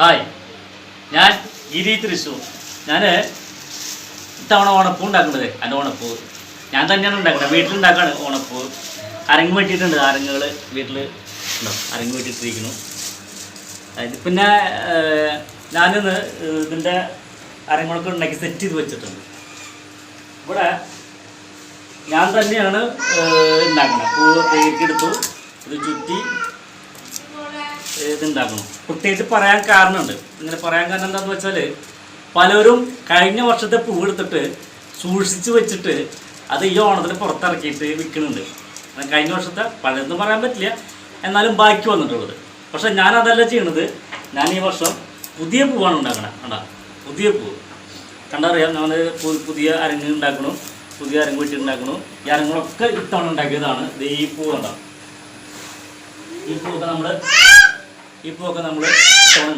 Hi, ഞാൻ ഗിരി തൃശ്ശൂർ. ഞാൻ ഇത്തവണ ഓണപ്പൂ ഉണ്ടാക്കുന്നത്. എൻ്റെ ഓണപ്പൂ ഞാൻ തന്നെയാണ് ഉണ്ടാക്കുന്നത്. വീട്ടിലുണ്ടാക്കുകയാണ് ഓണപ്പൂ. അരങ്ങ് വെട്ടിയിട്ടുണ്ട്. അരങ്ങുകൾ വീട്ടിൽ ഉണ്ടോ? അരങ്ങ് വെട്ടിയിട്ടിരിക്കുന്നു. പിന്നെ ഞാനിന്ന് ഇതിൻ്റെ അരങ്ങുകളൊക്കെ ഉണ്ടാക്കി സെറ്റ് ചെയ്ത് വെച്ചിട്ടുണ്ട്. ഇവിടെ ഞാൻ തന്നെയാണ് ഉണ്ടാക്കുന്നത്. പൂ തേക്കിയെടുത്തു, ഇത് ചുറ്റി ഇതുണ്ടാക്കണം. പ്രത്യേകിച്ച് പറയാൻ കാരണമുണ്ട്. ഇങ്ങനെ പറയാൻ കാരണം എന്താണെന്ന് വെച്ചാൽ, പലരും കഴിഞ്ഞ വർഷത്തെ പൂ എടുത്തിട്ട് സൂക്ഷിച്ച് വെച്ചിട്ട് അത് ഈ ഓണത്തിന് പുറത്തിറക്കിയിട്ട് വിൽക്കുന്നുണ്ട്. കഴിഞ്ഞ വർഷത്തെ പലതെന്ന് പറയാൻ പറ്റില്ല, എന്നാലും ബാക്കി വന്നിട്ടുള്ളത്. പക്ഷെ ഞാൻ അതല്ല ചെയ്യണത്. ഞാൻ ഈ വർഷം പുതിയ പൂവാണ് ഉണ്ടാക്കണത്. കണ്ടാ, പുതിയ പൂ കണ്ടറിയാം. നമ്മൾ പുതിയ അരങ്ങ് ഉണ്ടാക്കണം, പുതിയ അരങ്ങ് വെട്ടി ഉണ്ടാക്കണം. ഈ അരങ്ങുകളൊക്കെ ഇത്തവണ ഉണ്ടാക്കിയതാണ്. ഇത് ഈ പൂ കണ്ടാ, ഈ പൂവൊക്കെ നമ്മൾ ഇത്തവണ